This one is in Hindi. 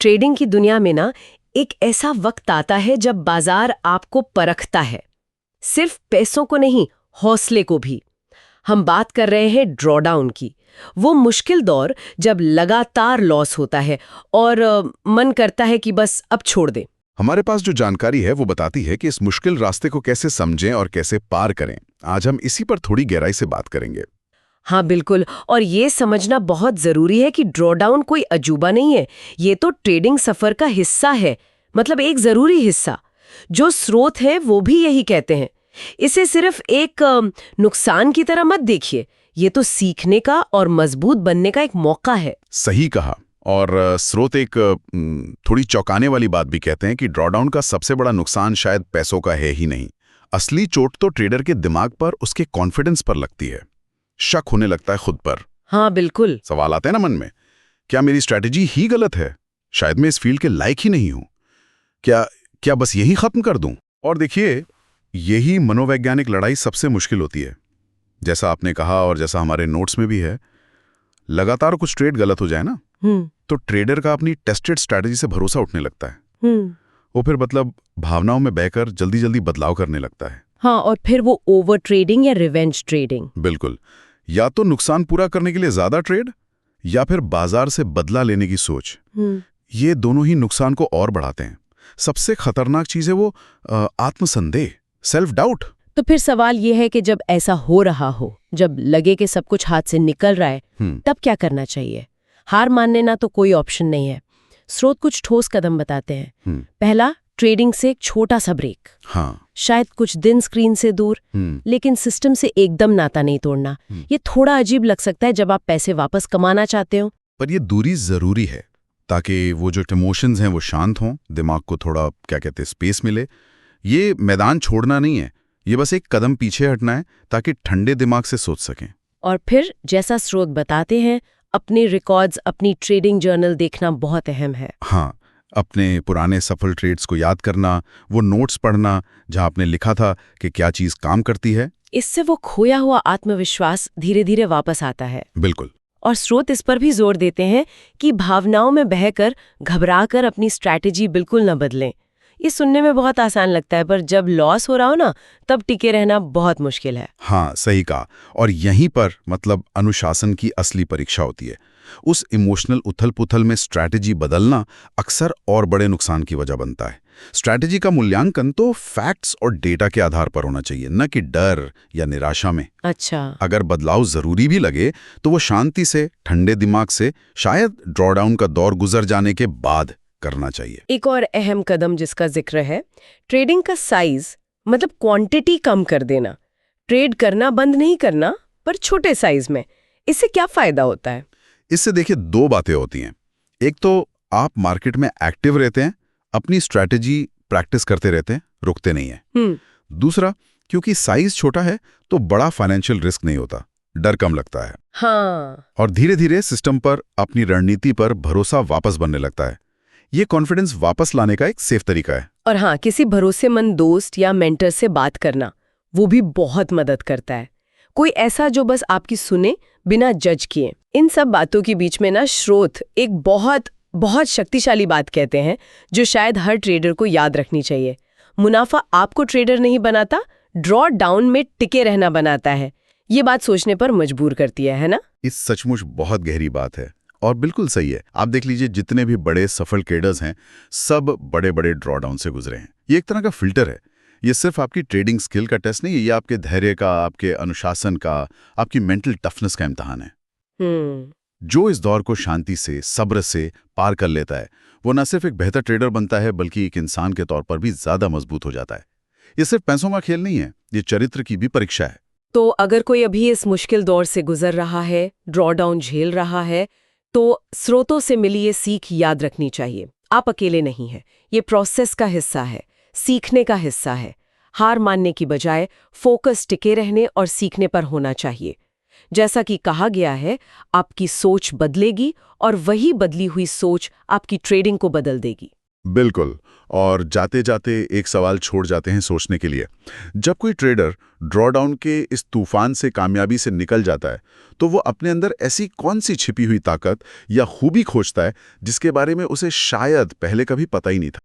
ट्रेडिंग की दुनिया में ना एक ऐसा वक्त आता है जब बाजार आपको परखता है, सिर्फ पैसों को नहीं, हौसले को भी। हम बात कर रहे हैं ड्रॉडाउन की, वो मुश्किल दौर जब लगातार लॉस होता है और मन करता है कि बस अब छोड़ दे। हमारे पास जो जानकारी है वो बताती है कि इस मुश्किल रास्ते को कैसे समझें और कैसे पार करें। आज हम इसी पर थोड़ी गहराई से बात करेंगे। हाँ बिल्कुल, और ये समझना बहुत जरूरी है कि ड्रॉडाउन कोई अजूबा नहीं है, ये तो ट्रेडिंग सफर का हिस्सा है, मतलब एक जरूरी हिस्सा। जो स्रोत है वो भी यही कहते हैं। इसे सिर्फ एक नुकसान की तरह मत देखिए, ये तो सीखने का और मजबूत बनने का एक मौका है। सही कहा। और स्रोत एक थोड़ी चौंकाने वाली बात भी कहते हैं कि ड्रॉडाउन का सबसे बड़ा नुकसान शायद पैसों का है ही नहीं। असली चोट तो ट्रेडर के दिमाग पर, उसके कॉन्फिडेंस पर लगती है। शक होने लगता है खुद पर। हाँ बिल्कुल। सवाल आते हैं ना मन में, क्या मेरी स्ट्रैटेजी ही गलत है? शायद मैं इस फील्ड के लायक ही नहीं हूं। क्या बस यही खत्म कर दूं? और देखिए, यही मनोवैज्ञानिक लड़ाई सबसे मुश्किल होती है। जैसा आपने कहा और जैसा हमारे नोट्स में भी है, लगातार कुछ ट्रेड गलत हो जाए ना, तो ट्रेडर का अपनी टेस्टेड स्ट्रैटेजी से भरोसा उठने लगता है। वो फिर मतलब भावनाओं में बहकर जल्दी जल्दी बदलाव करने लगता है। हाँ, और फिर वो ओवर ट्रेडिंग या रिवेंज ट्रेडिंग। बिल्कुल, या तो नुकसान पूरा करने के लिए ज्यादा ट्रेड, या फिर बाजार से बदला लेने की सोच। ये दोनों ही नुकसान को और बढ़ाते हैं। सबसे खतरनाक चीज है वो आत्मसंदेह, सेल्फ डाउट। तो फिर सवाल ये है कि जब ऐसा हो रहा हो, जब लगे कि सब कुछ हाथ से निकल रहा है, तब क्या करना चाहिए? हार मानने ना तो कोई ऑप्शन नहीं है। स्रोत कुछ ठोस कदम बताते हैं। पहला, ट्रेडिंग से एक छोटा सा ब्रेक। हाँ। शायद कुछ दिन स्क्रीन से दूर, लेकिन सिस्टम से एकदम नाता नहीं तोड़ना। ये थोड़ा अजीब लग सकता है जब आप पैसे वापस कमाना चाहते हो, पर ये दूरी जरूरी है ताकि वो जो इमोशंस हैं वो शांत हों, दिमाग को थोड़ा क्या कहते हैं स्पेस मिले। ये मैदान छोड़ना नहीं है, ये बस एक कदम पीछे हटना है ताकि ठंडे दिमाग से सोच सकें। और फिर जैसा स्रोत बताते हैं, अपने रिकॉर्ड्स, अपनी ट्रेडिंग जर्नल देखना बहुत अहम है। हाँ, अपने पुराने सफल ट्रेड्स को याद करना, वो नोट्स पढ़ना जहां आपने लिखा था कि क्या चीज काम करती है। इससे वो खोया हुआ आत्मविश्वास धीरे धीरे वापस आता है। बिल्कुल। और स्रोत इस पर भी जोर देते हैं कि भावनाओं में बहकर, घबराकर अपनी स्ट्रैटेजी बिल्कुल न बदलें। ये सुनने में बहुत आसान लगता है, पर जब लॉस हो रहा हो ना, तब टिके रहना बहुत मुश्किल है। हाँ, सही कहा। और यहीं पर मतलब अनुशासन की असली परीक्षा होती है। उस इमोशनल उथल-पुथल में स्ट्रैटेजी बदलना अक्सर और बड़े नुकसान की वजह बनता है। स्ट्रैटेजी का मूल्यांकन तो फैक्ट्स और डेटा के आधार पर होना चाहिए, न कि डर या निराशा में। अच्छा। अगर बदलाव जरूरी भी लगे तो वो शांति से, ठंडे दिमाग से, शायद ड्रॉडाउन का दौर गुजर जाने के बाद करना चाहिए। एक और अहम कदम जिसका जिक्र है, ट्रेडिंग का साइज, मतलब क्वांटिटी कम कर देना। ट्रेड करना बंद नहीं करना, पर छोटे साइज में। इससे क्या फायदा होता है? इससे देखिए, दो बातें होती हैं। एक तो आप मार्केट में एक्टिव रहते हैं, अपनी स्ट्रैटेजी प्रैक्टिस करते रहते हैं, रुकते नहीं हैं। दूसरा, क्योंकि साइज छोटा है तो बड़ा फाइनेंशियल रिस्क नहीं होता, डर कम लगता है। हाँ। और धीरे धीरे सिस्टम पर, अपनी रणनीति पर भरोसा वापस बनने लगता है। ये कॉन्फिडेंस वापस लाने का एक सेफ तरीका है। और हाँ, किसी भरोसेमंद दोस्त या मेंटर से बात करना, वो भी बहुत मदद करता है। कोई ऐसा जो बस आपकी सुने, बिना जज किए। इन सब बातों के बीच में ना, स्रोत एक बहुत बहुत शक्तिशाली बात कहते हैं, जो शायद हर ट्रेडर को याद रखनी चाहिए। मुनाफा आपको ट्रेडर नहीं बनाता, ड्रॉ डाउन में टिके रहना बनाता है। ये बात सोचने पर मजबूर करती है ना? इस सचमुच बहुत गहरी बात है और बिल्कुल सही है। आप देख लीजिए, जितने भी बड़े सफल ट्रेडर्स हैं, सब बड़े बड़े ड्रॉडाउन से गुजरे हैं। ये एक तरह का फिल्टर है। ये सिर्फ आपकी ट्रेडिंग स्किल का टेस्ट नहीं है, ये आपके धैर्य का, आपके अनुशासन का, आपकी मेंटल टफनेस का इम्तिहान है। जो इस दौर को शांति से, सब्र से पार कर लेता है, वो न सिर्फ एक बेहतर ट्रेडर बनता है, बल्कि एक इंसान के तौर पर भी ज्यादा मजबूत हो जाता है। ये सिर्फ पैसों का खेल नहीं है, ये चरित्र की भी परीक्षा है। तो अगर कोई अभी इस मुश्किल दौर से गुजर रहा है, ड्रॉडाउन झेल रहा है, तो स्रोतों से मिली ये सीख याद रखनी चाहिए। आप अकेले नहीं हैं, ये प्रोसेस का हिस्सा है, सीखने का हिस्सा है। हार मानने की बजाय फोकस टिके रहने और सीखने पर होना चाहिए। जैसा कि कहा गया है, आपकी सोच बदलेगी और वही बदली हुई सोच आपकी ट्रेडिंग को बदल देगी। बिल्कुल। और जाते जाते एक सवाल छोड़ जाते हैं सोचने के लिए। जब कोई ट्रेडर ड्रॉडाउन के इस तूफान से कामयाबी से निकल जाता है, तो वो अपने अंदर ऐसी कौन सी छिपी हुई ताकत या खूबी खोजता है जिसके बारे में उसे शायद पहले कभी पता ही नहीं था।